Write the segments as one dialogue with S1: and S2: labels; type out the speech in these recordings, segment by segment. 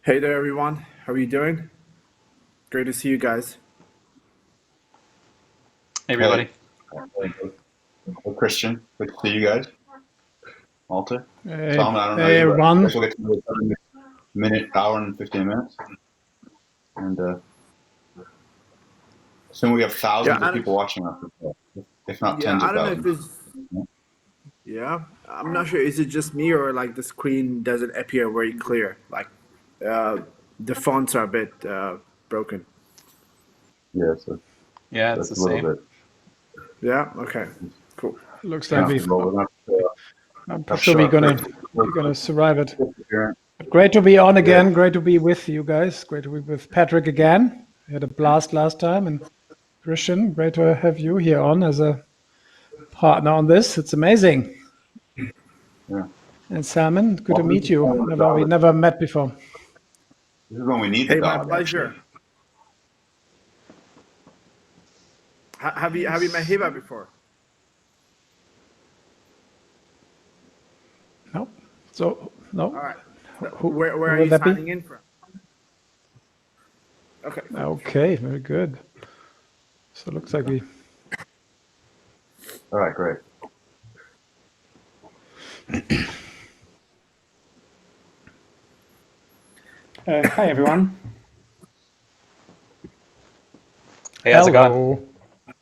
S1: Hey there, everyone. How are you doing? Great to see you guys.
S2: Hey,
S3: Hey,
S2: everybody.
S3: hey, Christian. Good to see you guys. Walter,
S4: Hey,
S3: Tom, I don't know
S4: hey
S3: you, but I guess
S4: everyone.
S3: we'll get to know each other in a minute, hour, and 15 minutes. And soon we have
S1: Yeah,
S3: thousands of people watching us, if not tens
S1: I
S3: of
S1: don't know if
S3: thousands.
S1: it's I'm not sure. Is it just me or like the screen doesn't appear very clear? Like uh, the fonts are a bit broken.
S3: Yeah, so
S2: Yeah, it's the
S3: that's a little
S2: same.
S3: bit.
S1: Yeah. Okay. Cool.
S4: Looks
S3: We're
S4: like
S3: gonna have to roll. We're gonna
S4: I'm
S3: have
S4: sure we're
S3: sharp
S4: gonna
S3: corrections.
S4: we're gonna survive it.
S3: Yeah,
S4: But great to be on again. Great to be with you guys. Great to be with Patrick again. We had a blast last time, and Christian, great to have you here on as a partner on this. It's amazing.
S3: yeah.
S4: And Salmon, good to
S3: Well, this
S4: meet
S3: is
S4: you.
S3: when the
S4: We
S3: dog.
S4: never met before.
S3: This is when we need the
S1: Hey, my
S3: dog, actually.
S1: pleasure. Have you met Hiba before?
S4: No, so
S1: All
S4: no.
S1: right. So
S4: Who
S1: where
S4: who
S1: are
S4: will
S1: you
S4: that be?
S1: signing in from? Okay. Cool.
S4: Okay, very good. So it looks like we.
S3: All right, great.
S5: Hi everyone.
S2: Hey, how's it going?
S4: Hello.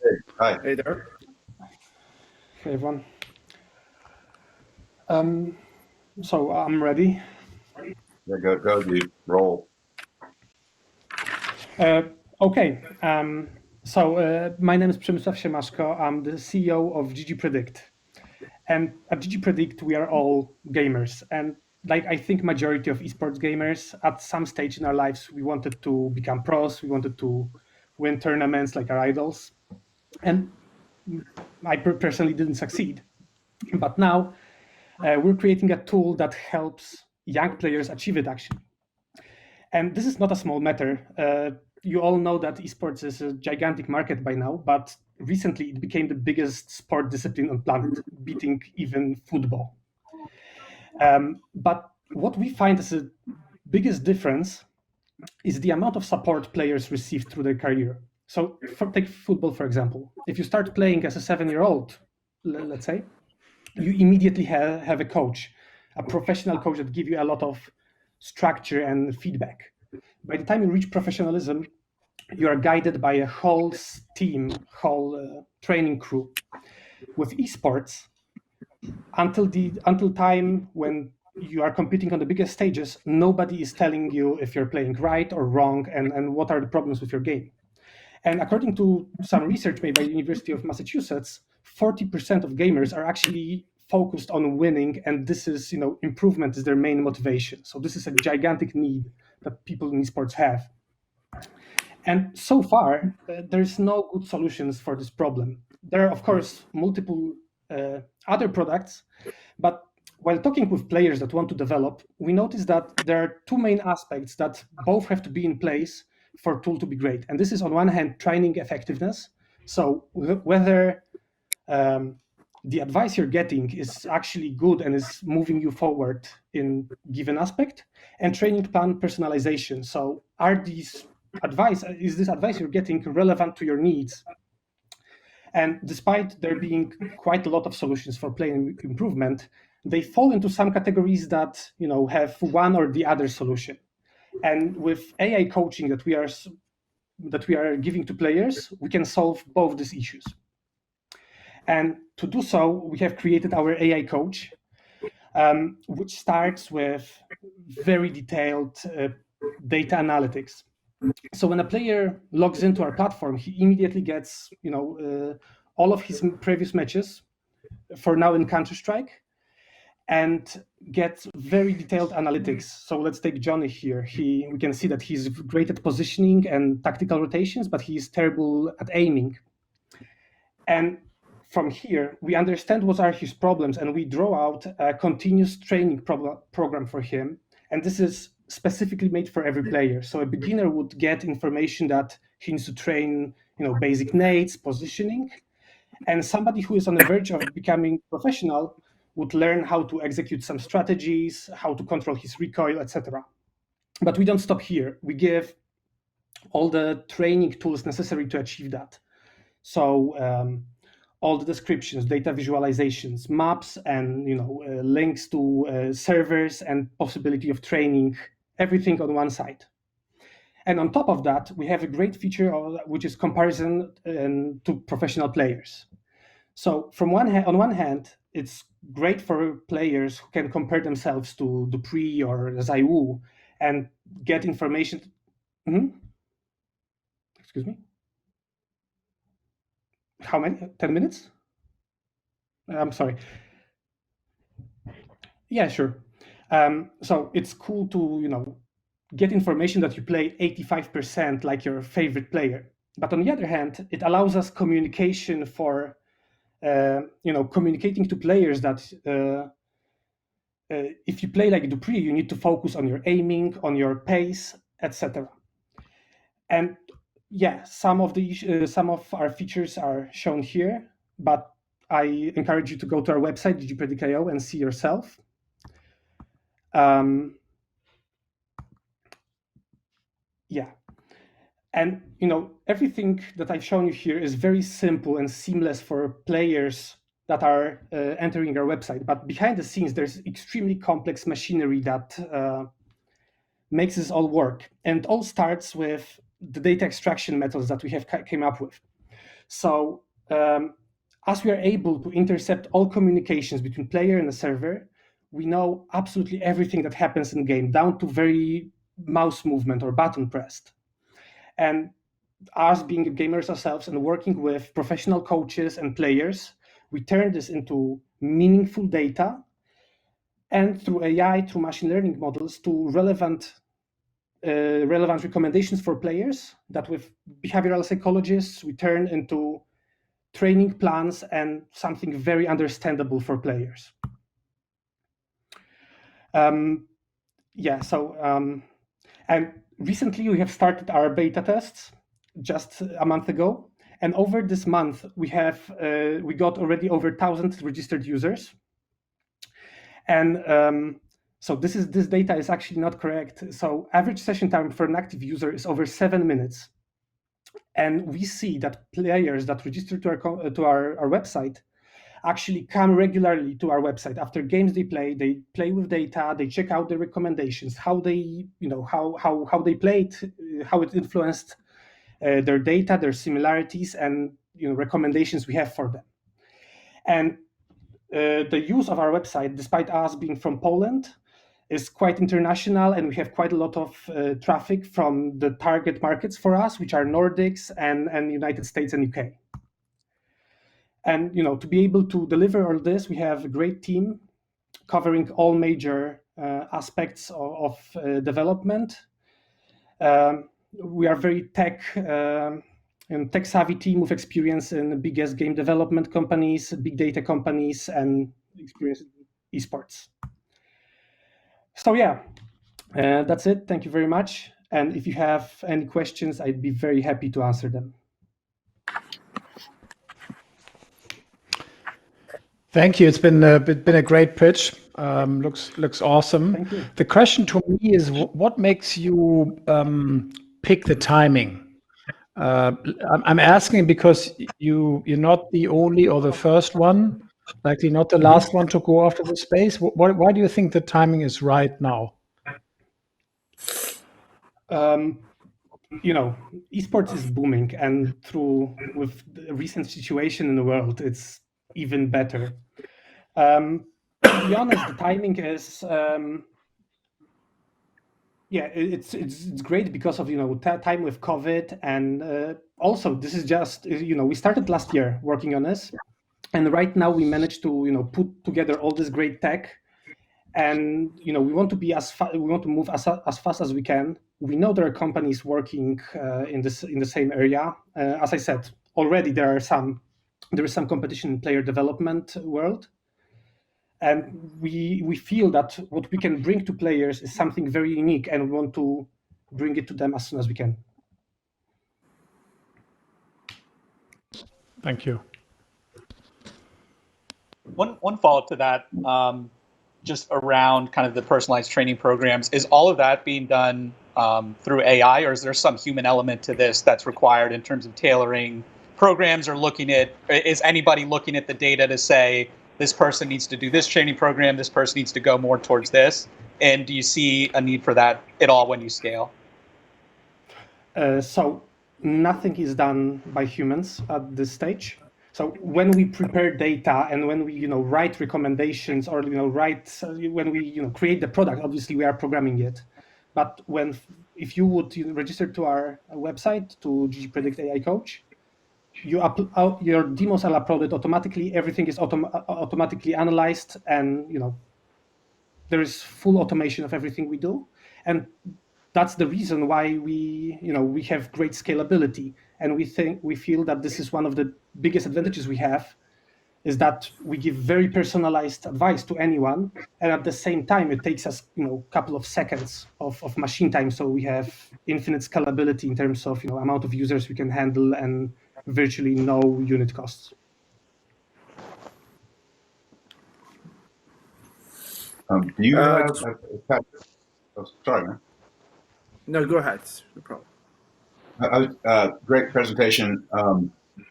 S3: Hey, hi.
S1: Hey there.
S5: Hey everyone. So I'm ready.
S3: Yeah, go, dude. Roll.
S5: Uh, okay. My name is Przemysław Siemaszko. I'm the CEO of GG Predict. And at GG Predict, we are all gamers. And like I think majority of esports gamers, at some stage in our lives, we wanted to become pros. We wanted to win tournaments like our idols. And I personally didn't succeed. But now we're creating a tool that helps young players achieve it actually. And this is not a small matter. You all know that esports is a gigantic market by now, but recently it became the biggest sport discipline on planet, beating even football. But what we find is the biggest difference is the amount of support players receive through their career. So take football, for example. If you start playing as a 7-year-old, let's say, you immediately have a coach, a professional coach that give you a lot of structure and feedback. By the time you reach professionalism, you are guided by a whole team, whole training crew. With esports, until time when you are competing on the biggest stages, nobody is telling you if you're playing right or wrong and what are the problems with your game. And according to some research made by the University of Massachusetts, 40% of gamers are actually focused on winning, and this is, improvement is their main motivation. So this is a gigantic need that people in esports have. And so far, there's no good solutions for this problem. There are, of course, multiple other products, but while talking with players that want to develop, we notice that there are two main aspects that both have to be in place for a tool to be great. And this is, on one hand, training effectiveness. So whether the advice you're getting is actually good and is moving you forward in given aspect, and training plan personalization. So is this advice you're getting relevant to your needs? And despite there being quite a lot of solutions for player improvement, they fall into some categories that have one or the other solution. And with AI coaching that we are giving to players, we can solve both these issues. And to do so, we have created our AI coach, which starts with very detailed data analytics. So when a player logs into our platform, he immediately gets all of his previous matches, for now in Counter-Strike, and gets very detailed analytics. So let's take Johnny here. We can see that he's great at positioning and tactical rotations, but he's terrible at aiming. And from here, we understand what are his problems, and we draw out a continuous training program for him. And this is specifically made for every player. So a beginner would get information that he needs to train, basic nades, positioning, and somebody who is on the verge of becoming professional would learn how to execute some strategies, how to control his recoil, etc. But we don't stop here. We give all the training tools necessary to achieve that. So all the descriptions, data visualizations, maps, and links to servers and possibility of training, everything on one side. And on top of that, we have a great feature which is comparison to professional players. So on one hand, it's great for players who can compare themselves to Dupree or Zaiwu and get information. Excuse me? How many? 10 minutes? I'm sorry. Yeah, sure. So it's cool to, get information that you play 85% like your favorite player. But on the other hand, it allows us communication for, communicating to players that if you play like Dupree, you need to focus on your aiming, on your pace, etc. And yeah, some of our features are shown here, but I encourage you to go to our website, ggpredict.io, and see yourself. Yeah. And everything that I've shown you here is very simple and seamless for players that are entering our website. But behind the scenes, there's extremely complex machinery that makes this all work. And it all starts with the data extraction methods that we have came up with. So as we are able to intercept all communications between player and the server, we know absolutely everything that happens in game, down to very mouse movement or button pressed. And us being gamers ourselves and working with professional coaches and players, we turn this into meaningful data, and through AI, through machine learning models, to relevant recommendations for players that with behavioral psychologists we turn into training plans and something very understandable for players. And recently we have started our beta tests just a month ago, and over this month we got already over 1,000 registered users. And so this data is actually not correct. So average session time for an active user is over 7 minutes, and we see that players that register to our website actually come regularly to our website. After games they play with data, they check out the recommendations, how they how they played, how it influenced their data, their similarities, and recommendations we have for them. And the use of our website, despite us being from Poland, is quite international, and we have quite a lot of traffic from the target markets for us, which are Nordics and United States and UK. And to be able to deliver all this, we have a great team covering all major aspects of development. We are very tech savvy team with experience in the biggest game development companies, big data companies, and experience in esports. So yeah, that's it. Thank you very much. And if you have any questions, I'd be very happy to answer them.
S4: Thank you. It's been a great pitch. Looks awesome.
S5: Thank you.
S4: The question to me is, what makes you pick the timing? I'm asking because you're not the only or the first one, likely not the last one to go after the space. Why do you think the timing is right now?
S5: Esports is booming, and with the recent situation in the world, it's even better. To be honest, the timing is it's great because of time with COVID, and also this is just we started last year working on this, and right now we managed to put together all this great tech, and we want to be we want to move as fast as we can. We know there are companies working in the same area. As I said already, there is some competition in player development world. And we feel that what we can bring to players is something very unique, and we want to bring it to them as soon as we can.
S4: Thank you.
S2: One follow-up to that. just around kind of the personalized training programs. Is all of that being done through AI, or is there some human element to this that's required in terms of tailoring programs, or is anybody looking at the data to say this person needs to do this training program, this person needs to go more towards this? And do you see a need for that at all when you scale?
S5: So nothing is done by humans at this stage. So when we prepare data and when we write recommendations or when we create the product, obviously we are programming it. But if you would register to our website, to GG Predict AI Coach, your demos are uploaded automatically. Everything is automatically analyzed, and there is full automation of everything we do. And that's the reason why we have great scalability, and we feel that this is one of the biggest advantages we have, is that we give very personalized advice to anyone, and at the same time it takes us a couple of seconds of machine time, so we have infinite scalability in terms of amount of users we can handle and virtually no unit costs.
S3: Do you sorry, man.
S1: No, go ahead. No problem.
S3: Great presentation.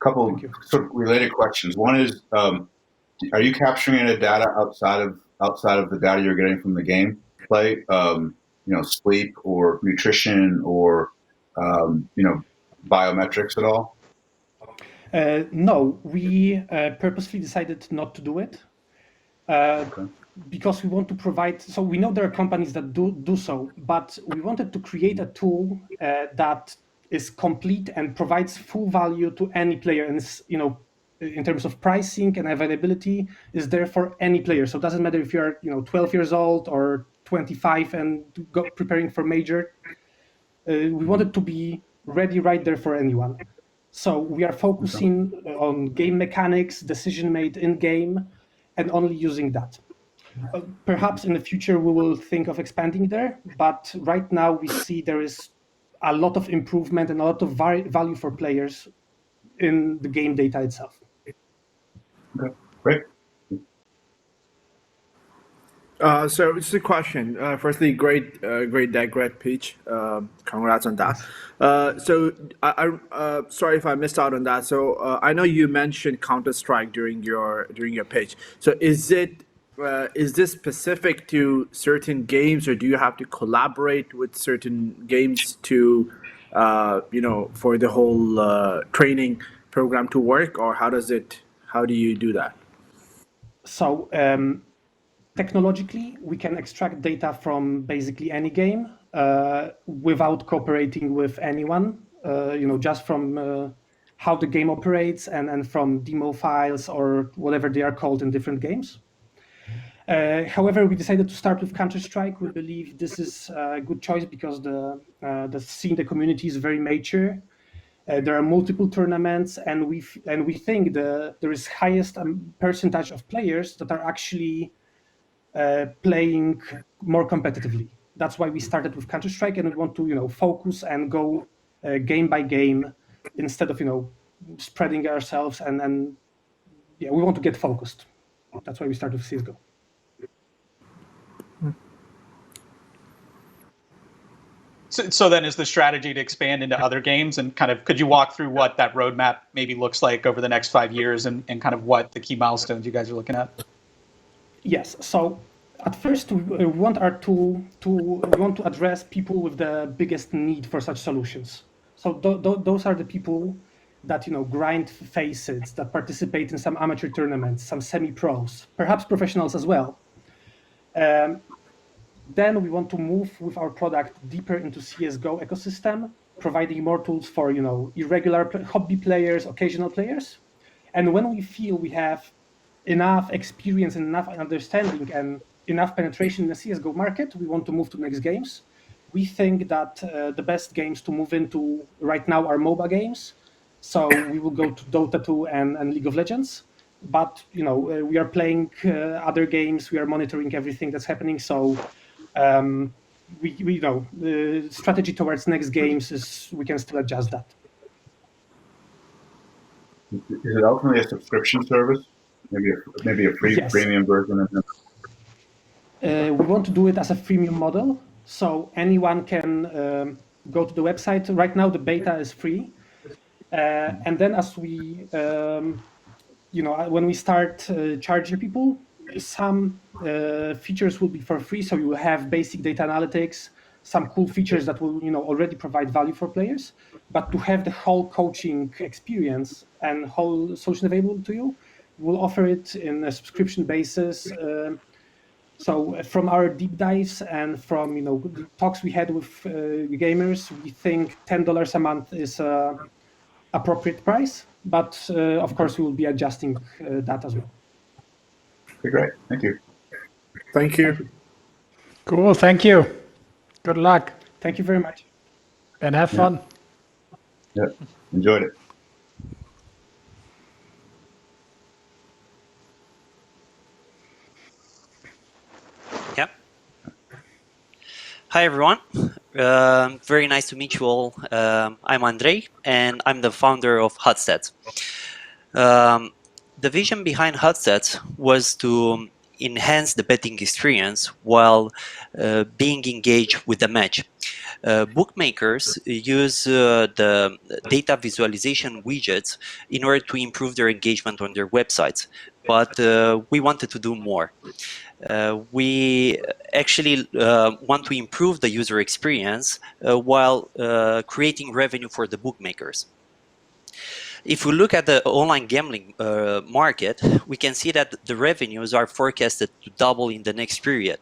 S3: Couple sort of related questions. One is, are you capturing any data outside of the data you're getting from the game play? Sleep or nutrition or biometrics at all?
S5: No, we purposely decided not to do it. Okay. Because we want to provide, so we know there are companies that do so, but we wanted to create a tool that is complete and provides full value to any player, and in terms of pricing and availability, is there for any player. So it doesn't matter if you're 12 years old or 25 and preparing for major. We want it to be ready right there for anyone. So we are focusing on game mechanics, decision made in game, and only using that. Perhaps in the future we will think of expanding there, but right now we see there is a lot of improvement and a lot of value for players in the game data itself.
S3: Okay, great.
S1: So it's a question. Firstly, great deck, great pitch. Congrats on that. So I sorry if I missed out on that. So I know you mentioned Counter-Strike during your pitch. So is this specific to certain games, or do you have to collaborate with certain games to for the whole training program to work, or how do you do that?
S5: So technologically, we can extract data from basically any game without cooperating with anyone, just from how the game operates and from demo files or whatever they are called in different games. However, we decided to start with Counter-Strike. We believe this is a good choice because the scene, the community is very mature. There are multiple tournaments, and we think there is highest percentage of players that are actually playing more competitively. That's why we started with Counter-Strike, and we want to focus and go game by game instead of spreading ourselves, and we want to get focused. That's why we started with CSGO.
S2: So then is the strategy to expand into other games, and kind of could you walk through what that roadmap maybe looks like over the next 5 years and kind of what the key milestones you guys are looking at?
S5: Yes. So at first we want our tool to address people with the biggest need for such solutions. So those are the people that grind faces, that participate in some amateur tournaments, some semi-pros, perhaps professionals as well. Then we want to move with our product deeper into CSGO ecosystem, providing more tools for irregular hobby players, occasional players. And when we feel we have enough experience and enough understanding and enough penetration in the CSGO market, we want to move to next games. We think that the best games to move into right now are MOBA games. So we will go to Dota 2 and League of Legends. But we are playing other games. We are monitoring everything that's happening. So we know the strategy towards next games is we can still adjust that.
S3: Is it ultimately a subscription service? Maybe a free premium version of it?
S5: we want to do it as a freemium model, so anyone can go to the website. Right now, the beta is free, and then as we, when we start charging people, some features will be for free. So you will have basic data analytics, some cool features that will, already provide value for players. But to have the whole coaching experience and whole solution available to you, we'll offer it in a subscription basis. So from our deep dives and from the talks we had with gamers, we think $10 a month is a appropriate price. But of course, we will be adjusting that as well.
S3: Okay, great. Thank you.
S1: Thank you.
S5: Thank you.
S4: Cool. Thank you. Good luck
S5: Thank you very much.
S4: and have fun.
S3: Yeah, enjoyed it.
S6: Yep. Hi, everyone. Very nice to meet you all. I'm Andrei, and I'm the founder of HUDStats. The vision behind HUDStats was to enhance the betting experience while being engaged with the match. Bookmakers use the data visualization widgets in order to improve their engagement on their websites, but we wanted to do more. We actually want to improve the user experience while creating revenue for the bookmakers. If we look at the online gambling market, we can see that the revenues are forecasted to double in the next period.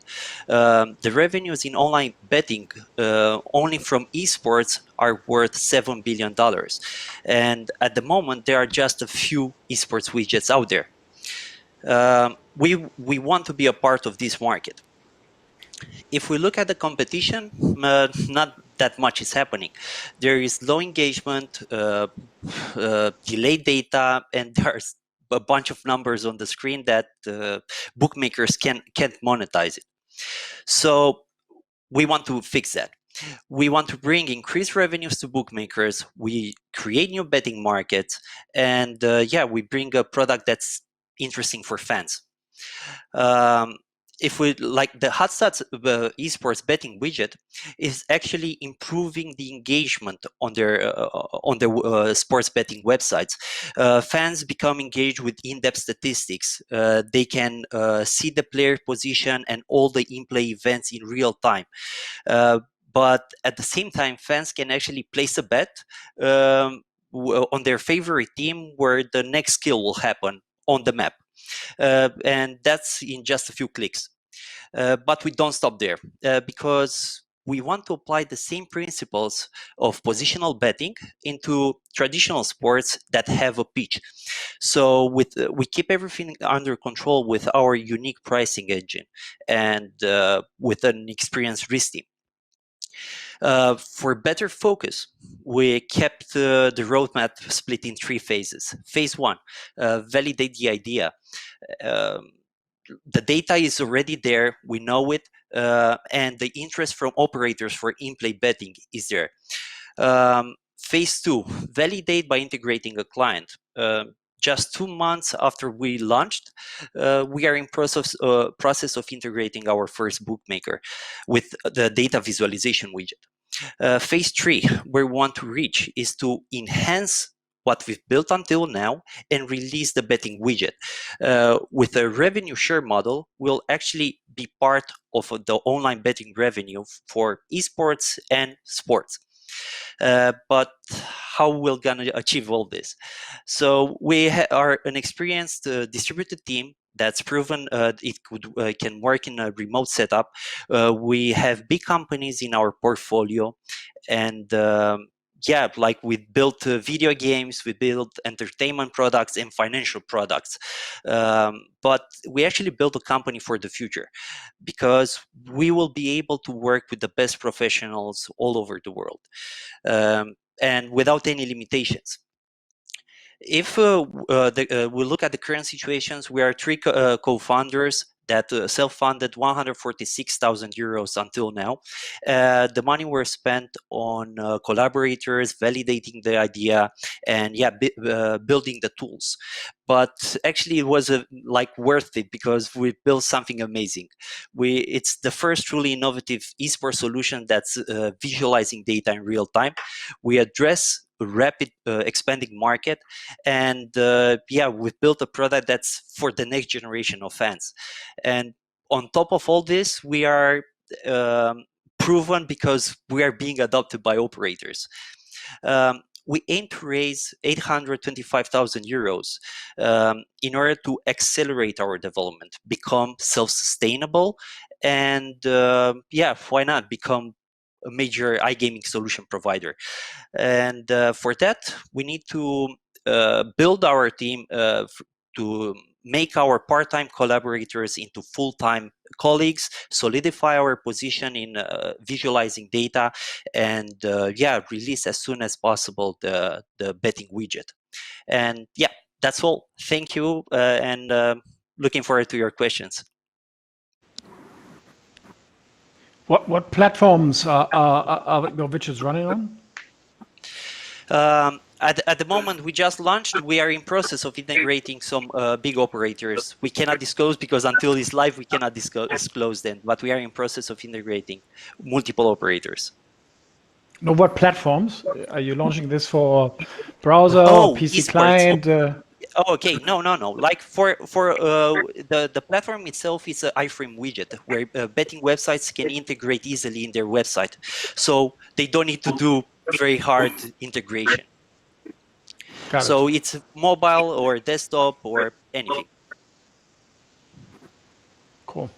S6: The revenues in online betting only from esports are worth $7 billion. And at the moment, there are just a few esports widgets out there. We want to be a part of this market. If we look at the competition, not that much is happening. There is low engagement, delayed data, and there's a bunch of numbers on the screen that bookmakers can't monetize it. So we want to fix that. We want to bring increased revenues to bookmakers. We create new betting markets, and we bring a product that's interesting for fans. If we like the HUDStats esports betting widget is actually improving the engagement on their sports betting websites. Fans become engaged with in-depth statistics. They can see the player position and all the in-play events in real time. But at the same time, fans can actually place a bet on their favorite team where the next kill will happen on the map. And that's in just a few clicks. But we don't stop there because we want to apply the same principles of positional betting into traditional sports that have a pitch. So we keep everything under control with our unique pricing engine and with an experienced risk team. For better focus, we kept the roadmap split in 3 phases. Phase 1, validate the idea. The data is already there, we know it, and the interest from operators for in-play betting is there. Phase 2, validate by integrating a client. Just 2 months after we launched, we are in process of integrating our first bookmaker with the data visualization widget. Phase 3, where we want to reach is to enhance what we've built until now and release the betting widget. With a revenue share model, we'll actually be part of the online betting revenue for esports and sports. But how we're gonna achieve all this? So we are an experienced distributed team that's proven it can work in a remote setup. We have big companies in our portfolio, and like we built video games, we built entertainment products and financial products. But we actually built a company for the future because we will be able to work with the best professionals all over the world and without any limitations. If we look at the current situations, we are 3 co-founders that self-funded 146,000 euros until now. The money were spent on collaborators, validating the idea, and building the tools. But actually, it was like worth it because we built something amazing. It's the first truly innovative esports solution that's visualizing data in real time. We address a rapid expanding market, and we've built a product that's for the next generation of fans. And on top of all this, we are proven because we are being adopted by operators. We aim to raise 825,000 euros in order to accelerate our development, become self-sustainable, and why not become a major iGaming solution provider. And for that, we need to build our team to make our part-time collaborators into full-time colleagues, solidify our position in visualizing data, and release as soon as possible the betting widget. And that's all. Thank you, and looking forward to your questions.
S4: What platforms are your widgets running on?
S6: At the moment, we just launched. We are in process of integrating some big operators. We cannot disclose because until it's live, we cannot disclose them. But we are in process of integrating multiple operators.
S4: No, what platforms are you launching this for? Browser, or PC
S6: esports.
S4: client?
S6: Okay, no. Like for the platform itself is an iframe widget where betting websites can integrate easily in their website, so they don't need to do very hard integration. So it's mobile or desktop or anything.
S4: Cool.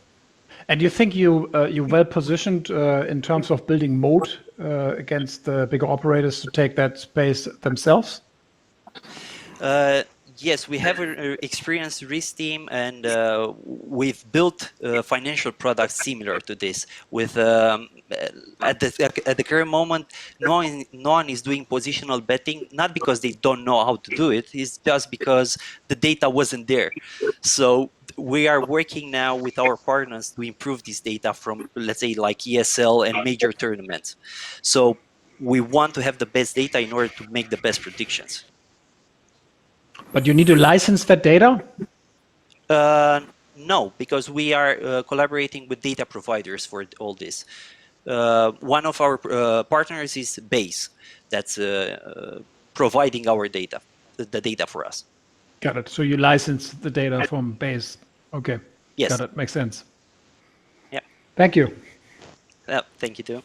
S4: And you think you're well positioned in terms of building moat against the bigger operators to take that space themselves?
S6: Yes, we have an experienced risk team, and we've built financial products similar to this. With at the current moment, no one is doing positional betting, not because they don't know how to do it. It's just because the data wasn't there. So we are working now with our partners to improve this data from, let's say, like ESL and major tournaments. So we want to have the best data in order to make the best predictions.
S4: But you need to license that data?
S6: No, because we are collaborating with data providers for all this. One of our partners is Base, that's providing our data, the data for us.
S4: Got it. So you license the data from Base. Okay.
S6: Yes.
S4: Got it. Makes sense.
S6: Yeah.
S4: Thank you.
S6: Thank you too.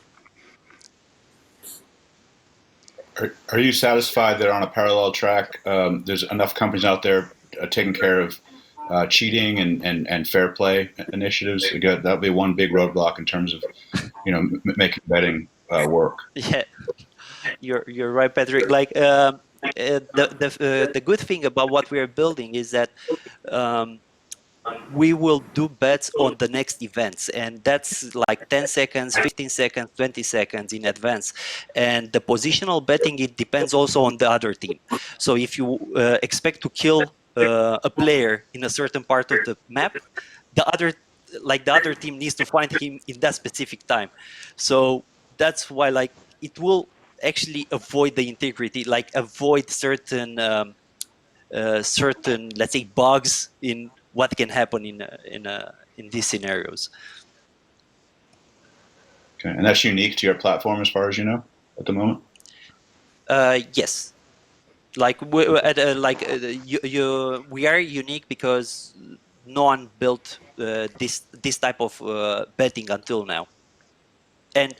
S3: Are you satisfied that on a parallel track, there's enough companies out there taking care of cheating and fair play initiatives? Again, that would be one big roadblock in terms of, making betting work.
S6: Yeah, you're right, Patrick. Like the good thing about what we are building is that we will do bets on the next events, and that's like 10 seconds, 15 seconds, 20 seconds in advance. And the positional betting, it depends also on the other team. So if you expect to kill a player in a certain part of the map, the other team needs to find him in that specific time. So that's why it will actually avoid the integrity, avoid certain let's say bugs in what can happen in these scenarios.
S3: Okay, and that's unique to your platform as far as you know at the moment?
S6: Yes. We are unique because no one built this type of betting until now. And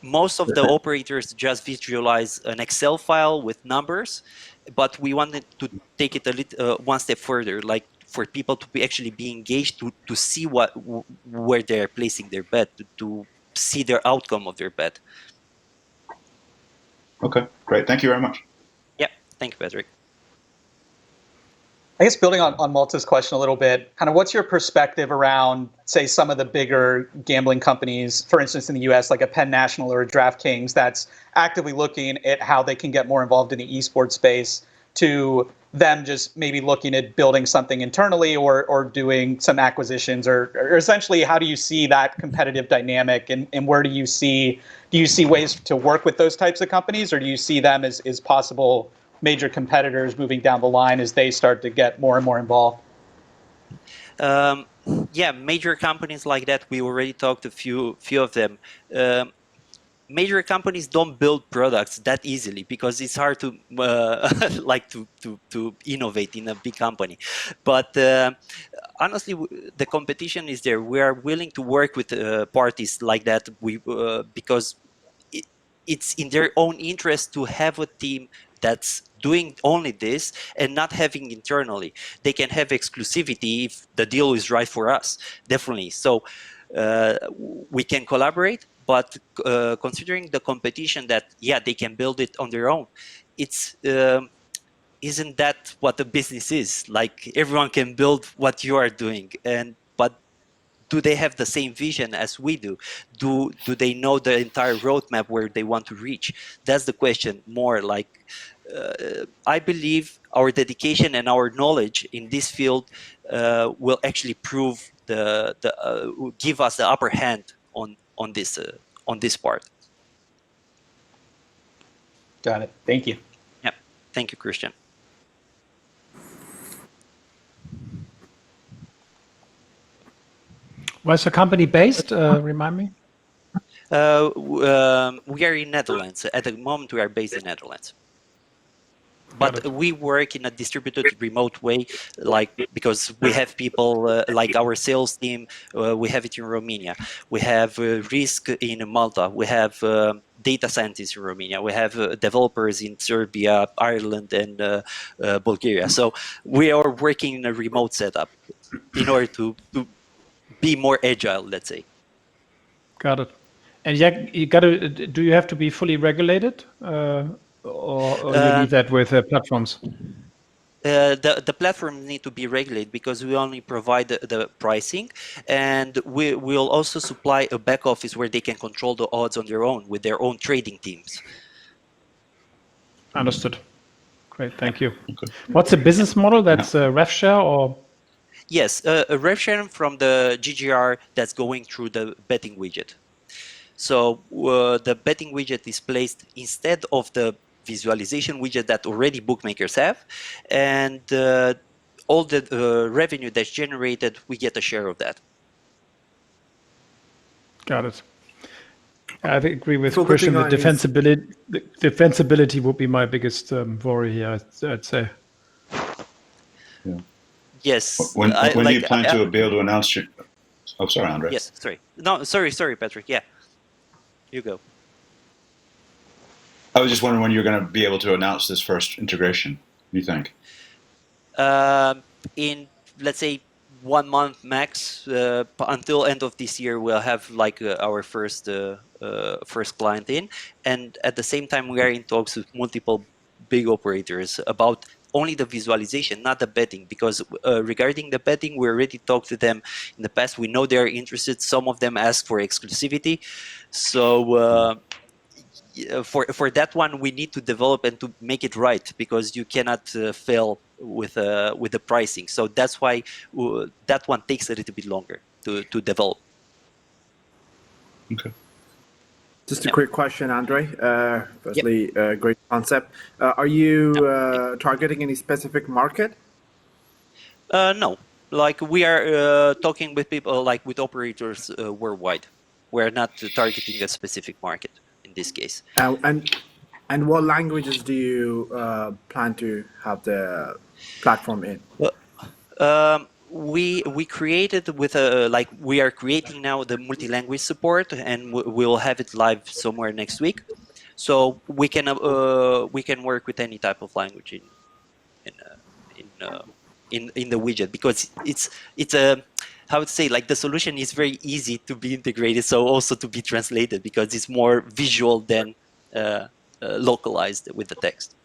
S6: most of the operators just visualize an Excel file with numbers, but we wanted to take it a little one step further, like for people to actually be engaged, to see where they're placing their bet, to see their outcome of their bet.
S3: Okay, great. Thank you very much.
S6: Yeah, thank you, Patrick.
S2: I guess building on Malta's question a little bit, kind of what's your perspective around, say, some of the bigger gambling companies, for instance, in the US, like a Penn National or a DraftKings, that's actively looking at how they can get more involved in the esports space to them just maybe looking at building something internally or doing some acquisitions, or essentially how do you see that competitive dynamic, and where do you see ways to work with those types of companies, or do you see them as possible major competitors moving down the line as they start to get more and more involved?
S6: Yeah, major companies like that, we already talked a few of them. Major companies don't build products that easily because it's hard to like to innovate in a big company. But honestly, the competition is there. We are willing to work with parties like that. Because it's in their own interest to have a team that's doing only this and not having internally. They can have exclusivity if the deal is right for us, definitely. So we can collaborate, but considering the competition that, yeah, they can build it on their own, it's isn't that what a business is? Like, everyone can build what you are doing, but do they have the same vision as we do? Do they know the entire roadmap where they want to reach? That's the question. More like, I believe our dedication and our knowledge in this field will actually prove give us the upper hand on this part.
S2: Got it. Thank you.
S6: Yeah. Thank you, Christian.
S4: Where's the company based? Remind me.
S6: We are in Netherlands. At the moment, we are based in Netherlands. But we work in a distributed remote way, like, because we have people like our sales team, we have it in Romania. We have risk in Malta. We have data scientists in Romania. We have developers in Serbia, Ireland, and Bulgaria. So we are working in a remote setup in order to be more agile, let's say.
S4: Got it. And yeah, do you have to be fully regulated? Or you leave that with platforms?
S6: The platforms need to be regulated because we only provide the pricing, and we will also supply a back office where they can control the odds on their own with their own trading teams.
S4: Understood. Great, thank you. Okay. What's the business model? That's rev share or?
S6: Yes, a rev share from the GGR that's going through the betting widget. So the betting widget is placed instead of the visualization widget that already bookmakers have, and all the revenue that's generated, we get a share of that.
S4: Got it. I agree with Christian. The defensibility would be my biggest worry here, I'd say.
S3: Yeah.
S6: Yes.
S3: When do you plan to be able to announce your? Oh, sorry, Andre.
S6: Yes. Sorry. No. Sorry, Patrick. Yeah. You go.
S3: I was just wondering when you're going to be able to announce this first integration. What do you think?
S6: In, let's say, 1 month max. Until end of this year, we'll have like our first client in, and at the same time, we are in talks with multiple big operators about only the visualization, not the betting, because regarding the betting, we already talked to them in the past. We know they're interested. Some of them ask for exclusivity. So for that one, we need to develop and to make it right, because you cannot fail with the pricing. So that's why that one takes a little bit longer to develop.
S3: Okay.
S1: Just a quick question, Andre. Firstly, great concept. Are you targeting any specific market?
S6: No. Like, we are talking with people, like with operators worldwide. We're not targeting a specific market in this case.
S1: And what languages do you plan to have the platform in?
S6: We created with we are creating now the multi-language support, and we'll have it live somewhere next week. So we can work with any type of language in the widget, because it's a, how to say, like, the solution is very easy to be integrated, so also to be translated, because it's more visual than localized with the text.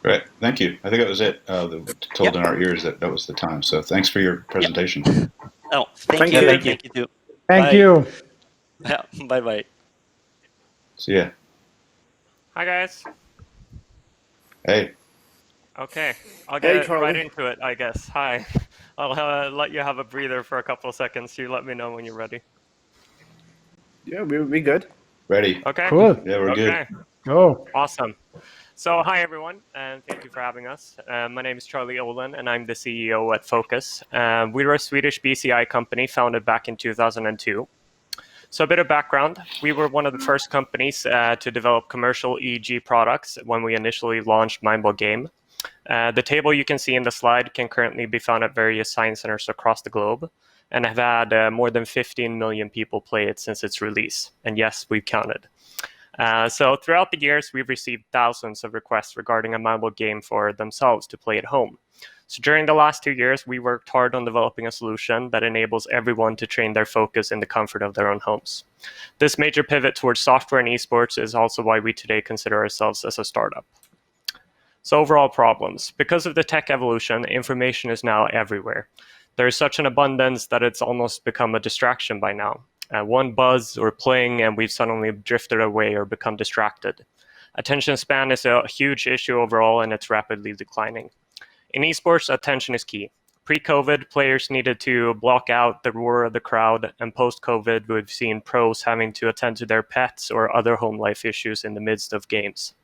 S3: Great, thank you. I think that was it. Told in our ears that was the time. So thanks for your presentation.
S6: Oh, thank you.
S4: Thank you.
S6: Yeah, bye-bye.
S3: See ya.
S7: Hi, guys.
S3: Hey,
S7: Okay, I'll
S1: Hey,
S7: get right
S1: Charlie.
S7: into it, I guess. Hi. I'll let you have a breather for a couple of seconds. You let me know when you're ready.
S1: Yeah, we good.
S3: ready?
S7: Okay?
S4: Cool.
S3: Yeah, we're good.
S7: Okay,
S4: Go.
S7: awesome. So, hi, everyone, and thank you for having us. My name is Charlie Olin, and I'm the CEO at Focus. We were a Swedish BCI company founded back in 2002. So a bit of background, we were one of the first companies to develop commercial EEG products when we initially launched Mindball Game. The table you can see in the slide can currently be found at various science centers across the globe and have had more than 15 million people play it since its release. And yes, we've counted. So throughout the years, we've received thousands of requests regarding a Mindball game for themselves to play at home. So during the last 2 years, we worked hard on developing a solution that enables everyone to train their focus in the comfort of their own homes. This major pivot towards software and esports is also why we today consider ourselves as a startup. So overall problems. Because of the tech evolution, information is now everywhere. There is such an abundance that it's almost become a distraction by now. One buzz or pling and we've suddenly drifted away or become distracted. Attention span is a huge issue overall and it's rapidly declining. In esports, attention is key. Pre-COVID, players needed to block out the roar of the crowd, and post-COVID, we've seen pros having to attend to their pets or other home life issues in the midst of games.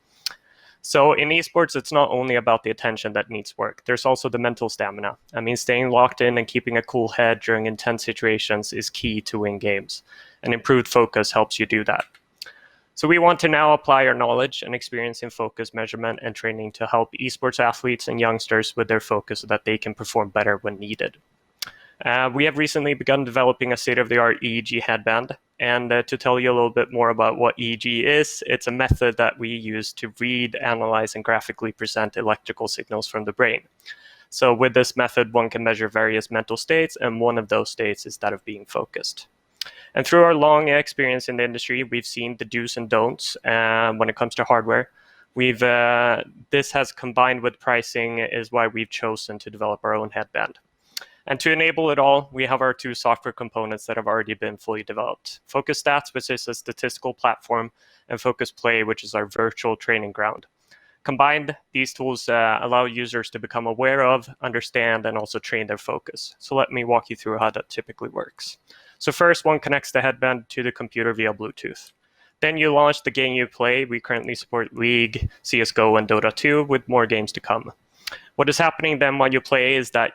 S7: So in esports, it's not only about the attention that needs work. There's also the mental stamina. I mean, staying locked in and keeping a cool head during intense situations is key to win games, and improved focus helps you do that. So we want to now apply our knowledge and experience in focus measurement and training to help esports athletes and youngsters with their focus so that they can perform better when needed. We have recently begun developing a state-of-the-art EEG headband. And to tell you a little bit more about what EEG is, it's a method that we use to read, analyze, and graphically present electrical signals from the brain. So with this method, one can measure various mental states, and one of those states is that of being focused. And through our long experience in the industry, we've seen the do's and don'ts when it comes to hardware. This has combined with pricing is why we've chosen to develop our own headband. And to enable it all, we have our two software components that have already been fully developed. HUDStats, which is a statistical platform, and Focus Play, which is our virtual training ground. Combined, these tools allow users to become aware of, understand, and also train their focus. So let me walk you through how that typically works. So first, one connects the headband to the computer via Bluetooth. Then you launch the game you play. We currently support League, CSGO, and Dota 2 with more games to come. What is happening then while you play is that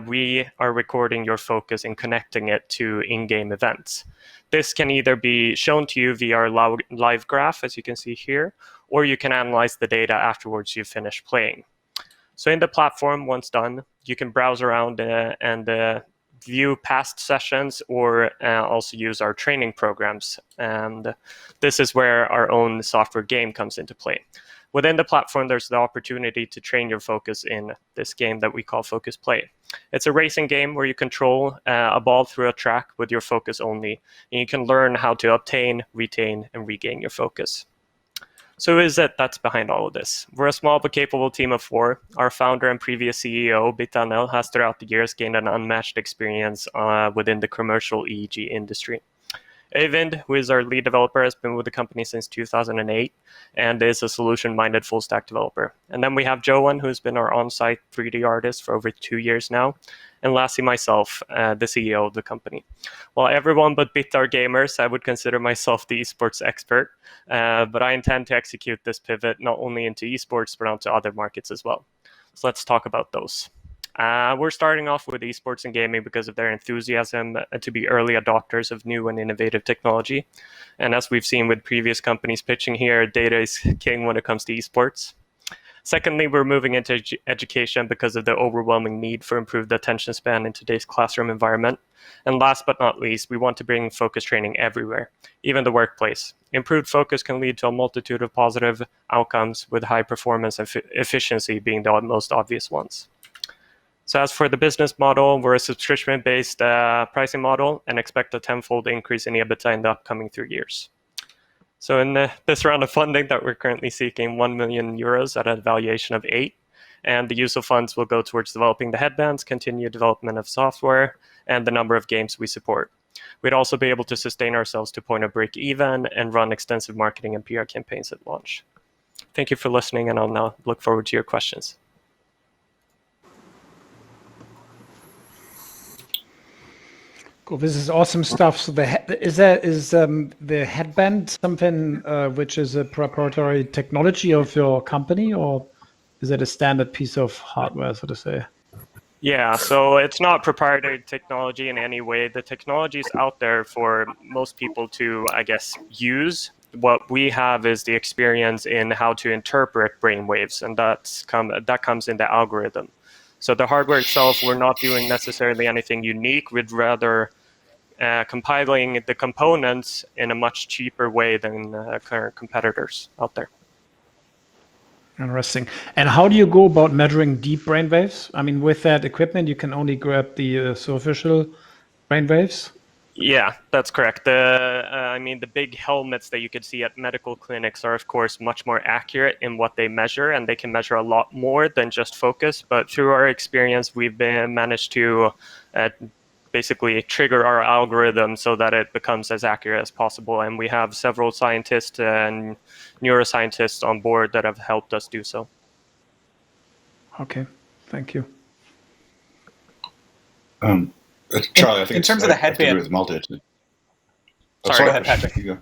S7: we are recording your focus and connecting it to in-game events. This can either be shown to you via our live graph, as you can see here, or you can analyze the data afterwards you finish playing. So in the platform, once done, you can browse around and view past sessions or also use our training programs. And this is where our own software game comes into play. Within the platform, there's the opportunity to train your focus in this game that we call Focus Play. It's a racing game where you control a ball through a track with your focus only, and you can learn how to obtain, retain, and regain your focus. So who is it that's behind all of this? We're a small but capable team of 4. Our founder and previous CEO, Bitanel, has throughout the years gained an unmatched experience within the commercial EEG industry. Eyvind, who is our lead developer, has been with the company since 2008 and is a solution-minded full-stack developer. And then we have Johan, who's been our on-site 3D artist for over 2 years now. And lastly, myself, the CEO of the company. While everyone but Bit are gamers, I would consider myself the esports expert. But I intend to execute this pivot not only into esports, but onto other markets as well. So let's talk about those. We're starting off with esports and gaming because of their enthusiasm to be early adopters of new and innovative technology. And as we've seen with previous companies pitching here, data is king when it comes to esports. Secondly, we're moving into education because of the overwhelming need for improved attention span in today's classroom environment. And last but not least, we want to bring focus training everywhere, even the workplace. Improved focus can lead to a multitude of positive outcomes, with high performance and efficiency being the most obvious ones. So as for the business model, we're a subscription-based pricing model and expect a tenfold increase in EBITDA in the upcoming 3 years. So in this round of funding that we're currently seeking, 1 million euros at a valuation of 8, and the use of funds will go towards developing the headbands, continued development of software, and the number of games we support. We'd also be able to sustain ourselves to point of break even and run extensive marketing and PR campaigns at launch. thank you for listening, and I'll now look forward to your questions.
S4: Cool. This is awesome stuff. So the headband something which is a proprietary technology of your company, or is it a standard piece of hardware, so to say?
S7: Yeah, so it's not proprietary technology in any way. The technology is out there for most people to, I guess, use. What we have is the experience in how to interpret brainwaves, and that comes in the algorithm. So the hardware itself, we're not doing necessarily anything unique. We'd rather compiling the components in a much cheaper way than current competitors out there.
S4: Interesting. And how do you go about measuring deep brainwaves? I mean, with that equipment, you can only grab the superficial brainwaves.
S7: Yeah, that's correct. The big helmets that you could see at medical clinics are, of course, much more accurate in what they measure, and they can measure a lot more than just focus. But through our experience, we've managed to basically trigger our algorithm so that it becomes as accurate as possible. And we have several scientists and neuroscientists on board that have helped us do so.
S4: Okay, thank you.
S3: Charlie, I think
S2: in terms of the headband,
S3: with multi.
S2: Sorry, go ahead, Patrick.
S3: You go.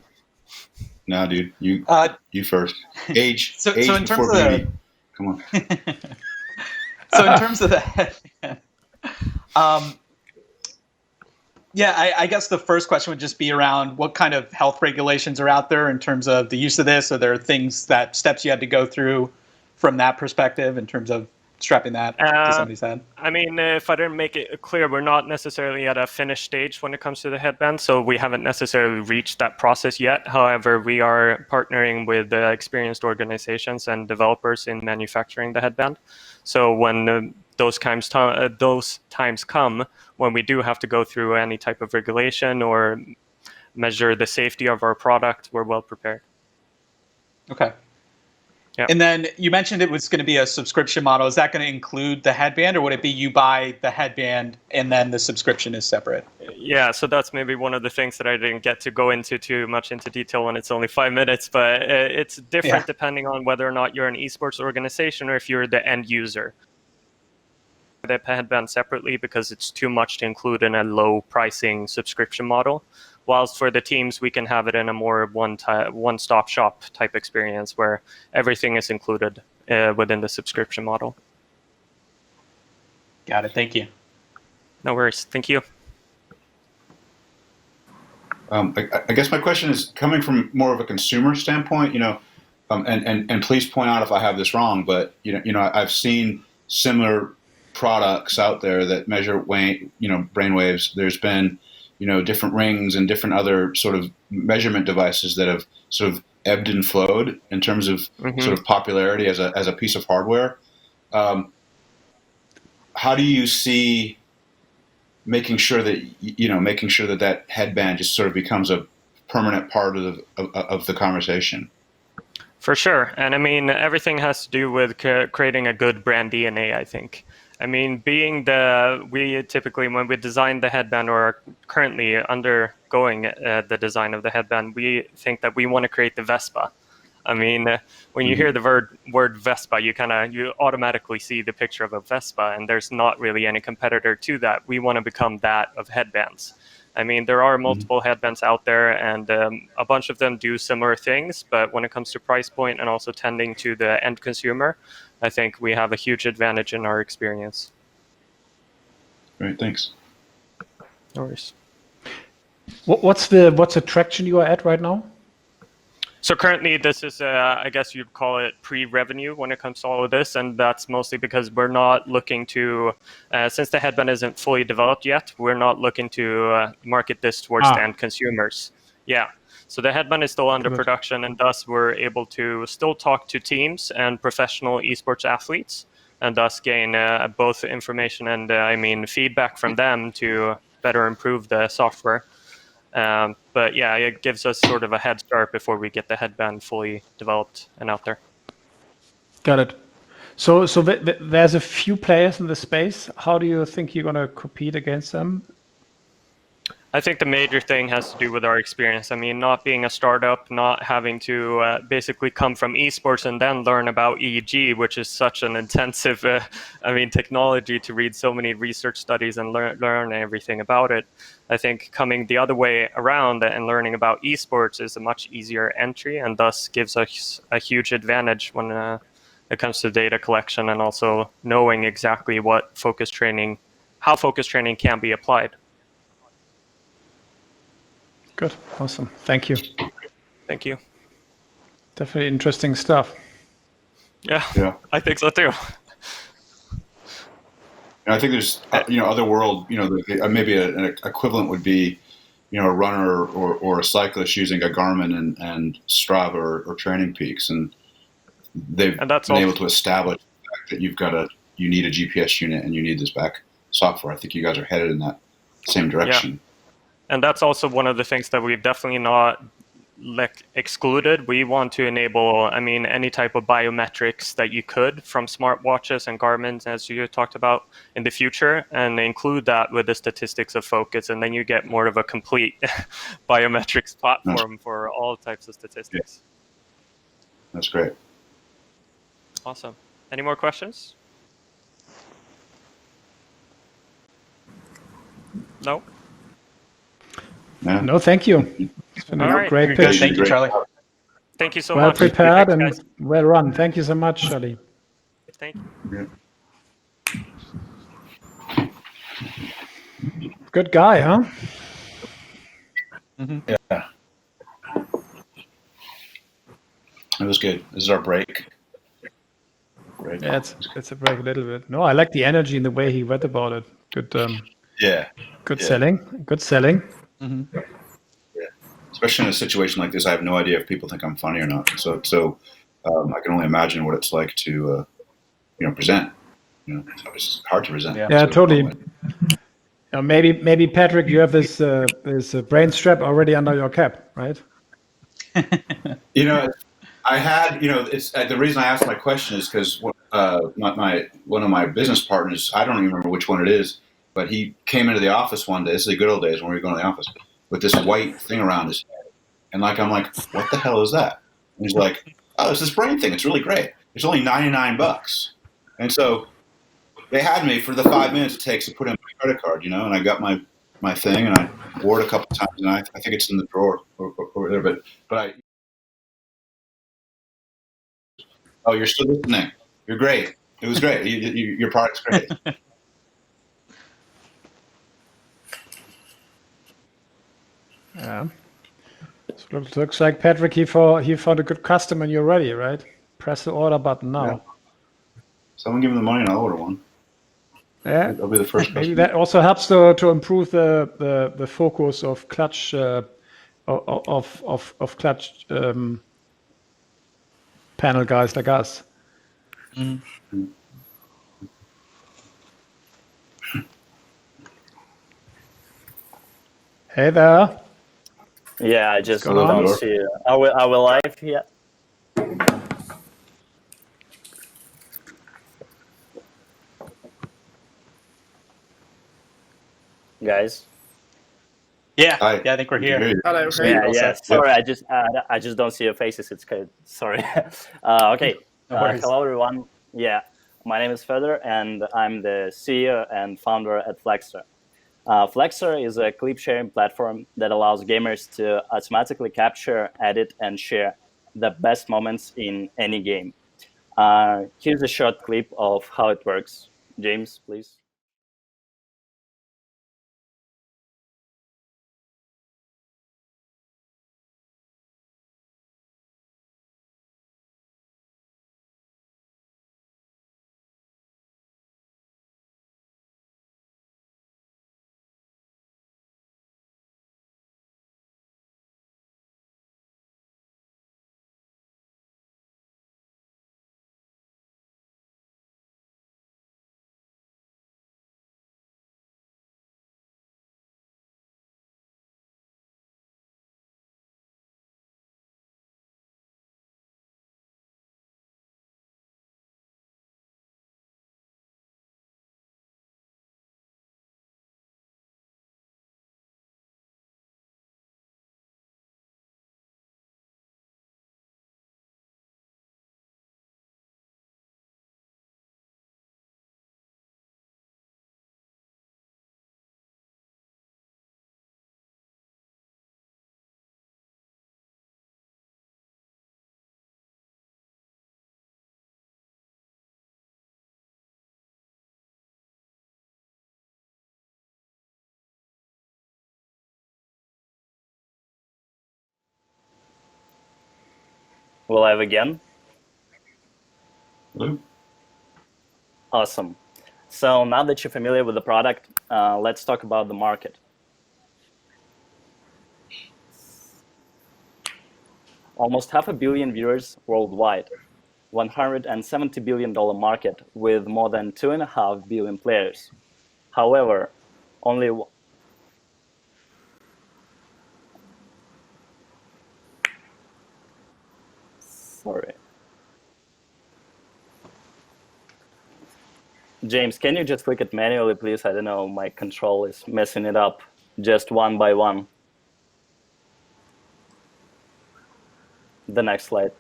S3: No, dude, you first. Age.
S2: So
S3: age
S2: in terms
S3: before
S2: of
S3: beauty. Come on.
S2: So in terms of the headband, I guess the first question would just be around what kind of health regulations are out there in terms of the use of this. Are there steps you had to go through from that perspective in terms of strapping that to somebody's head?
S7: I mean, if I didn't make it clear, we're not necessarily at a finished stage when it comes to the headband, so we haven't necessarily reached that process yet. However, we are partnering with experienced organizations and developers in manufacturing the headband. So when those times come when we do have to go through any type of regulation or measure the safety of our product, we're well prepared.
S2: Okay.
S7: Yeah.
S2: And then you mentioned it was going to be a subscription model. Is that going to include the headband, or would it be you buy the headband and then the subscription is separate?
S7: Yeah, so that's maybe one of the things that I didn't get to go into too much into detail when it's only 5 minutes, but it's different depending on whether or not you're an esports organization or if you're the end user. The headband separately because it's too much to include in a low pricing subscription model. Whilst for the teams, we can have it in a more one-stop shop type experience where everything is included within the subscription model.
S2: Got it. Thank you.
S7: No worries. Thank you.
S3: I guess my question is coming from more of a consumer standpoint, and please point out if I have this wrong, but I've seen similar products out there that measure brainwaves. There's been different rings and different other sort of measurement devices that have sort of ebbed and flowed in terms of sort of popularity as a piece of hardware. How do you see making sure that that headband just sort of becomes a permanent part of the conversation?
S7: For sure. And I mean, everything has to do with creating a good brand DNA, I think. I mean, we typically, when we design the headband or are currently undergoing the design of the headband, we think that we want to create the Vespa. I mean, when you hear the word Vespa, you automatically see the picture of a Vespa, and there's not really any competitor to that. We want to become that of headbands. I mean, there are multiple headbands out there, and a bunch of them do similar things, but when it comes to price point and also tending to the end consumer, I think we have a huge advantage in our experience.
S3: Great, thanks.
S7: No worries.
S4: What's the traction you are at right now?
S7: So currently, this is, I guess you'd call it pre-revenue when it comes to all of this, and that's mostly because we're not looking to, since the headband isn't fully developed yet, we're not looking to market this towards the end consumers. Yeah, so the headband is still under production, and thus we're able to still talk to teams and professional esports athletes, and thus gain both information and, feedback from them to better improve the software. But yeah, it gives us sort of a head start before we get the headband fully developed and out there.
S4: Got it. So there's a few players in the space. How do you think you're going to compete against them?
S7: I think the major thing has to do with our experience. I mean, not being a startup, not having to basically come from esports and then learn about EEG, which is such an intensive, technology to read so many research studies and learn everything about it. I think coming the other way around and learning about esports is a much easier entry, and thus gives us a huge advantage when it comes to data collection and also knowing exactly how focus training can be applied.
S4: Good. Awesome. Thank you.
S7: Thank you.
S4: Definitely interesting stuff.
S7: Yeah. I think so too.
S3: And I think there's, other world, maybe an equivalent would be, a runner or a cyclist using a Garmin and Strava or Training Peaks, and they've been able to establish the fact that you need a GPS unit and you need this back software. I think you guys are headed in that same direction.
S7: Yeah. And that's also one of the things that we've definitely not excluded. We want to enable, any type of biometrics that you could from smartwatches and Garmin's, as you talked about, in the future, and include that with the statistics of focus, and then you get more of a complete biometrics platform for all types of statistics.
S3: That's great.
S7: Awesome. Any more questions? No?
S4: No, thank you. It's been a great pitch.
S2: Thank you, Charlie.
S7: Thank you so
S4: well
S7: much.
S4: Prepared and well run. Thank you so much, Charlie.
S7: Thank you.
S3: Yeah.
S4: Good guy, huh?
S2: Mm-hmm.
S3: Yeah. It was good. This is our break.
S4: Yeah, it's a break a little bit. No, I like the energy and the way he read about it. Good. Good selling. Good selling.
S2: Mm-hmm.
S3: Yeah. Especially in a situation like this, I have no idea if people think I'm funny or not. So I can only imagine what it's like to, present. It's hard to present.
S4: Yeah, totally. Maybe Patrick, you have this brain strap already under your cap, right?
S3: I had, it's the reason I asked my question is because one of my business partners, I don't even remember which one it is, but he came into the office one day. This is the good old days when we were going to the office with this white thing around his head, and I'm like, what the hell is that? And he's like, oh, it's this brain thing. It's really great. It's only $99, and so they had me for the 5 minutes it takes to put in my credit card, and I got my thing and I wore it a couple times, and I think it's in the drawer over there, but I. Oh, you're still listening. You're great. It was great. Your product's great.
S4: Yeah. So it looks like Patrick, he found a good customer and you're ready, right? Press the order button now.
S3: Yeah. Someone give me the money and I'll order one.
S4: Yeah.
S3: I'll be the first
S4: Maybe
S3: customer.
S4: that also helps to improve the focus of clutch of clutch panel guys like us.
S2: Mm-hmm.
S4: Hey there.
S8: Yeah, I just don't see. Are we live here?
S2: Yeah.
S3: Hi.
S2: Yeah, I think we're here.
S1: Hello.
S8: Yeah. Sorry, I just don't see your faces. It's good. Sorry. Okay. Hello, everyone. Yeah, my name is Fedor, and I'm the CEO and founder at Flexer. Flexer is a clip sharing platform that allows gamers to automatically capture, edit, and share the best moments in any game. Here's a short clip of how it works. James, please. We're live again.
S3: Hello?
S8: Awesome. So now that you're familiar with the product, let's talk about the market. Almost 500 million viewers worldwide, $170 billion market with more than 2.5 billion players. However, only sorry. James, can you just click it manually, please? I don't know, my control is messing it up just one by one. The next slide.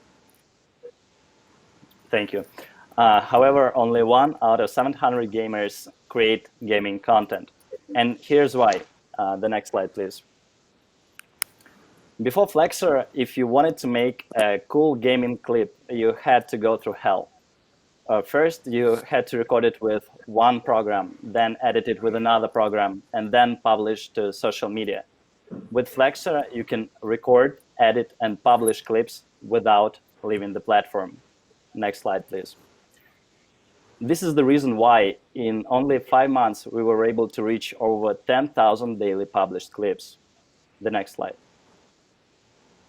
S8: Thank you. However, only 1 out of 700 gamers create gaming content. And here's why. The next slide, please. Before Flexer, if you wanted to make a cool gaming clip, you had to go through hell. First, you had to record it with one program, then edit it with another program, and then publish to social media. With Flexer, you can record, edit, and publish clips without leaving the platform. Next slide, please. This is the reason why in only 5 months, we were able to reach over 10,000 daily published clips. The next slide.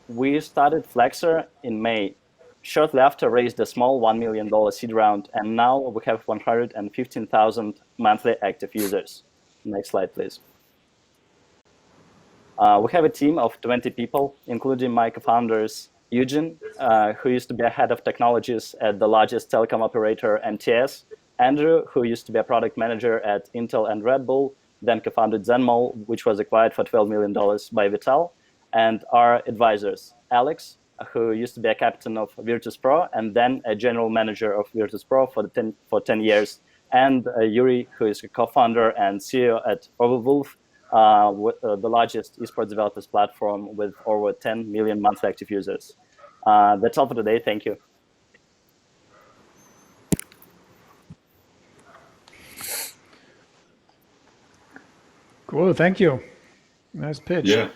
S8: We started Flexer in May. Shortly after, raised a small $1 million seed round, and now we have 115,000 monthly active users. Next slide, please. We have a team of 20 people, including my co-founders, Eugene, who used to be a head of technologies at the largest telecom operator, MTS, Andrew, who used to be a product manager at Intel and Red Bull, then co-founded Zenmol, which was acquired for $12 million by Vital, and our advisors, Alex, who used to be a captain of Virtus Pro and then a general manager of Virtus Pro for 10 years, and Yuri, who is a co-founder and CEO at Overwolf, the largest esports developers platform with over 10 million monthly active users. That's all for today. Thank you.
S4: Cool. Thank you. Nice pitch.
S3: Yeah.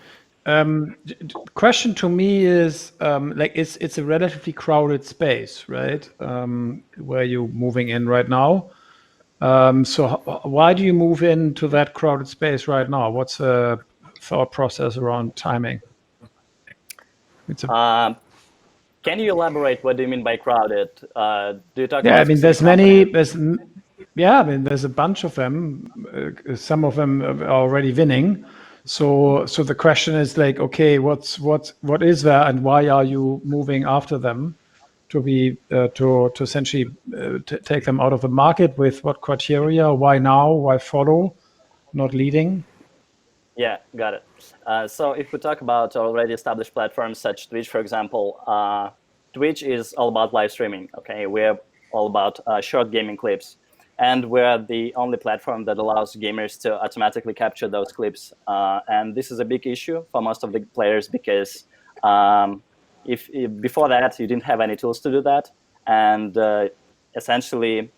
S4: Question to me is, like, it's a relatively crowded space, right? Where you're moving in right now. So why do you move into that crowded space right now? What's the thought process around timing?
S8: Can you elaborate? What do you mean by crowded? Do you talk
S4: Yeah,
S8: about
S4: I mean, there's
S8: specific
S4: many. Yeah, I mean, there's a bunch of them. Some of them are already winning. So the question is like, okay, what is there, and why are you moving after them to be to essentially take them out of the market? With what criteria? Why now? Why follow? Not leading?
S8: Yeah, got it. So if we talk about already established platforms such Twitch, for example, Twitch is all about live streaming. Okay, we're all about short gaming clips. And we're the only platform that allows gamers to automatically capture those clips. And this is a big issue for most of the players because if before that, you didn't have any tools to do that. And essentially,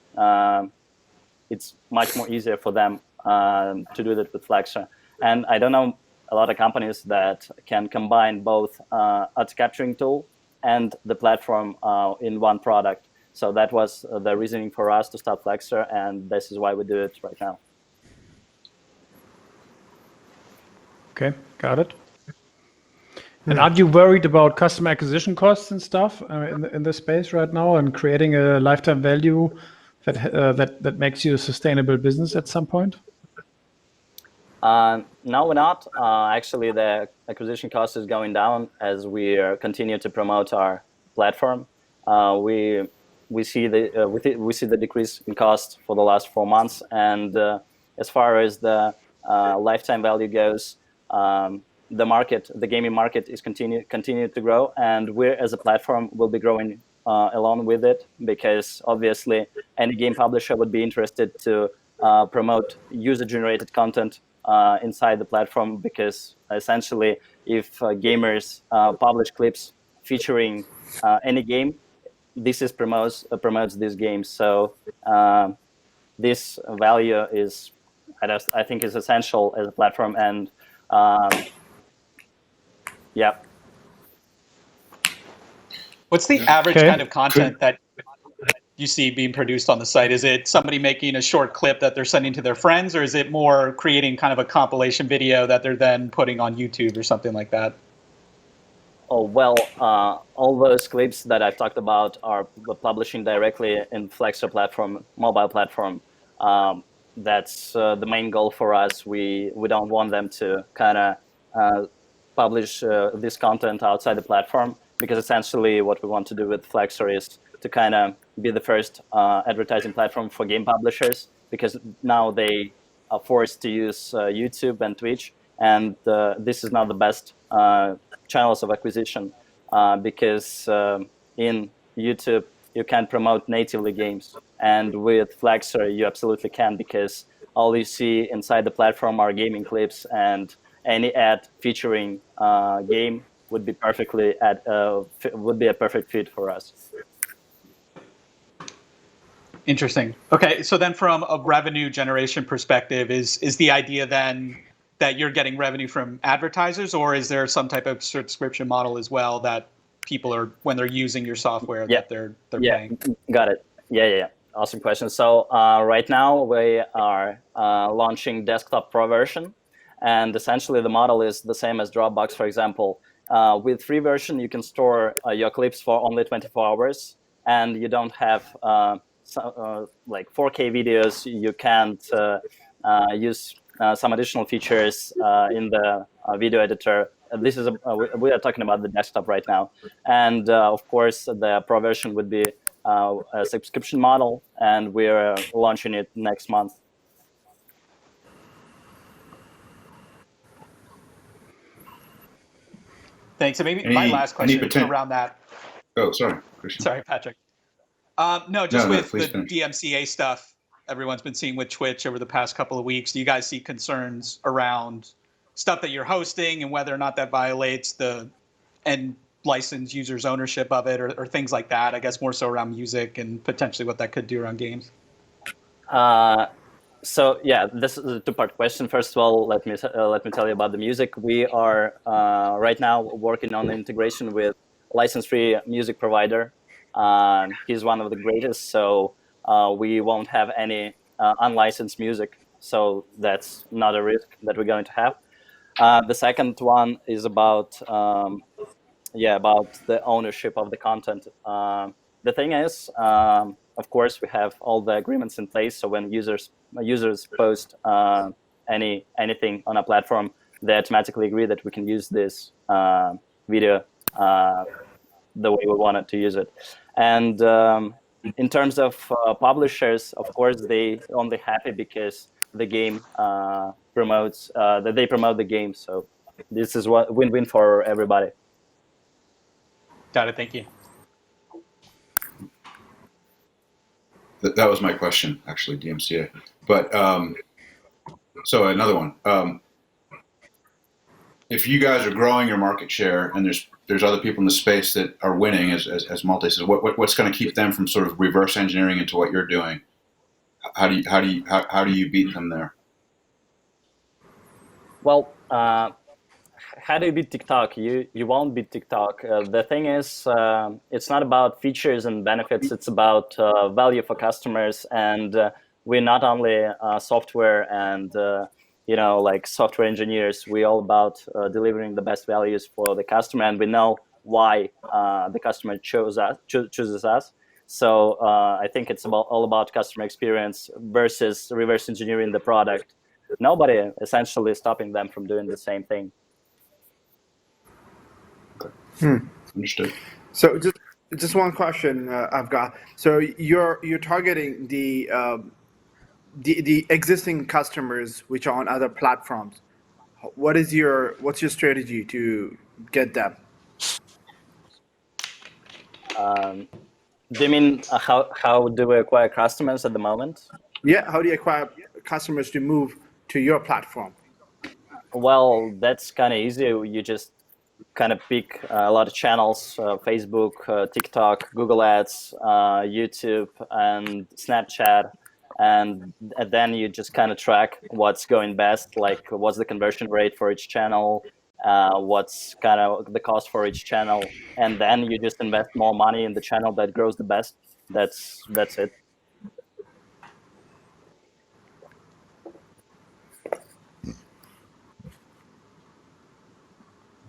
S8: it's much more easier for them to do that with Flexer. And I don't know a lot of companies that can combine both auto capturing tool and the platform in one product. So that was the reasoning for us to start Flexer, and this is why we do it right now.
S4: Okay, got it. And aren't you worried about customer acquisition costs and stuff in this space right now, and creating a lifetime value that makes you a sustainable business at some point?
S8: No, we're not. Actually, the acquisition cost is going down as we continue to promote our platform. We see the decrease in cost for the last 4 months, and as far as the lifetime value goes, the gaming market is continue to grow, and we as a platform will be growing along with it, because obviously any game publisher would be interested to promote user-generated content inside the platform, because essentially if gamers publish clips featuring any game, this is promotes these games. So this value is, I think, is essential as a platform, and yeah.
S2: What's the average
S4: Okay.
S2: kind of content that you see being produced on the site? Is it somebody making a short clip that they're sending to their friends, or is it more creating kind of a compilation video that they're then putting on YouTube or something like that?
S8: Oh, well, all those clips that I've talked about are publishing directly in Flexo platform, mobile platform. That's the main goal for us. We don't want them to kind of publish this content outside the platform, because essentially what we want to do with Flexor is to kind of be the first advertising platform for game publishers, because now they are forced to use YouTube and Twitch, and this is not the best channels of acquisition, because in YouTube you can promote natively games, and with Flexor you absolutely can, because all you see inside the platform are gaming clips, and any ad featuring game would be would be a perfect fit for us.
S2: Interesting. Okay, so then from a revenue generation perspective, is the idea then that you're getting revenue from advertisers, or is there some type of subscription model as well that people are, when they're using your software, that they're paying?
S8: Got it. Yeah. Awesome question. So right now we are launching Desktop Pro version, and essentially the model is the same as Dropbox, for example. With free version, you can store your clips for only 24 hours, and you don't have like 4K videos. You can't use some additional features in the video editor. This is we are talking about the desktop right now, and of course the Pro version would be a subscription model, and we're launching it next month.
S2: Thanks. So maybe my last question around that.
S3: Oh, sorry, Christian.
S2: Sorry, Patrick. With
S3: please
S2: the
S3: finish.
S2: DMCA stuff everyone's been seeing with Twitch over the past couple of weeks, do you guys see concerns around stuff that you're hosting and whether or not that violates the end license users' ownership of it, or things like that? I guess more so around music and potentially what that could do around games.
S8: So yeah, this is a two-part question. First of all, let me tell you about the music. We are right now working on the integration with license-free music provider. He's one of the greatest, so we won't have any unlicensed music. So that's not a risk that we're going to have. The second one is about about the ownership of the content. The thing is, of course, we have all the agreements in place. So when users post anything on a platform, they automatically agree that we can use this video the way we wanted to use it. And in terms of publishers, of course, they only happy because the game promotes that they promote the game. So this is what win-win for everybody.
S2: Got it. Thank you.
S3: That was my question, actually, DMCA. But so another one. If you guys are growing your market share, and there's other people in the space that are winning, as Malte says, what's going to keep them from sort of reverse engineering into what you're doing? How do you beat them there?
S8: Well, how do you beat TikTok? You won't beat TikTok. The thing is, it's not about features and benefits. It's about value for customers. And we're not only software and like software engineers. We're all about delivering the best values for the customer, and we know why the customer chooses us. So I think it's all about customer experience versus reverse engineering the product. Nobody essentially stopping them from doing the same thing.
S3: Understood.
S1: So just one question I've got. So you're targeting the existing customers which are on other platforms. What's your strategy to get them?
S8: Do you mean how do we acquire customers at the moment?
S1: Yeah, how do you acquire customers to move to your platform?
S8: Well, that's kind of easy. You just kind of pick a lot of channels, Facebook, TikTok, Google Ads, YouTube, and Snapchat. And then you just kind of track what's going best, like what's the conversion rate for each channel, what's kind of the cost for each channel, and then you just invest more money in the channel that grows the best. That's it.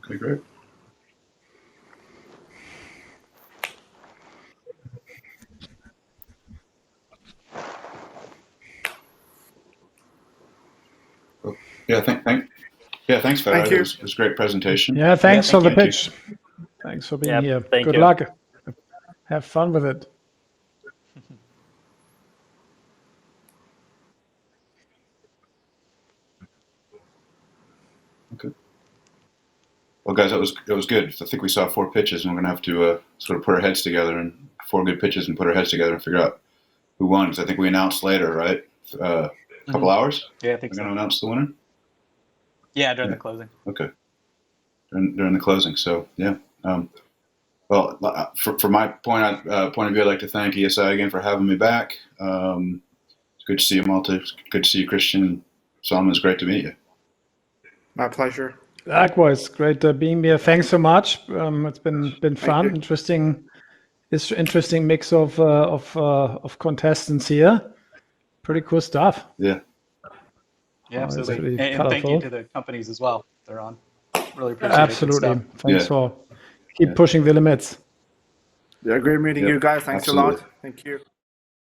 S3: Okay, great. Yeah, thanks, Fedor.
S1: Thank you.
S3: It was a great presentation.
S4: Yeah, thanks
S2: Yeah,
S4: for the
S2: thank you.
S4: pitch. Thanks for being
S8: Yep,
S4: here.
S8: thank
S4: Good
S8: you.
S4: luck. Have fun with it.
S3: Okay. Well, guys, that was good. I think we saw 4 pitches, and we're going to have to sort of put our heads together, and 4 good pitches, and put our heads together and figure out who won. Because I think we announced later, right? A couple hours.
S2: Yeah, I think
S3: We're
S2: so.
S3: going to announce the winner.
S2: Yeah, during
S3: Yeah.
S2: the closing.
S3: Okay. During the closing. So yeah. Well, for my point of view, I'd like to thank ESI again for having me back. It's good to see you, Malta. It's good to see you, Christian. Salman, it's great to meet you.
S1: My pleasure.
S4: Likewise, great being here. Thanks so much. It's been fun.
S1: you.
S4: Interesting mix of contestants here. Pretty cool stuff.
S3: Yeah.
S2: Yeah,
S4: it's
S2: absolutely.
S4: really
S2: And thank you
S4: colorful.
S2: to the companies as well. They're on. Really appreciate it. Good
S4: Absolutely.
S2: stuff.
S4: Thanks
S3: Yeah.
S4: for keep pushing the limits.
S1: Yeah, great meeting
S3: Yep,
S1: you guys. Thanks
S3: absolutely.
S1: a lot. Thank you.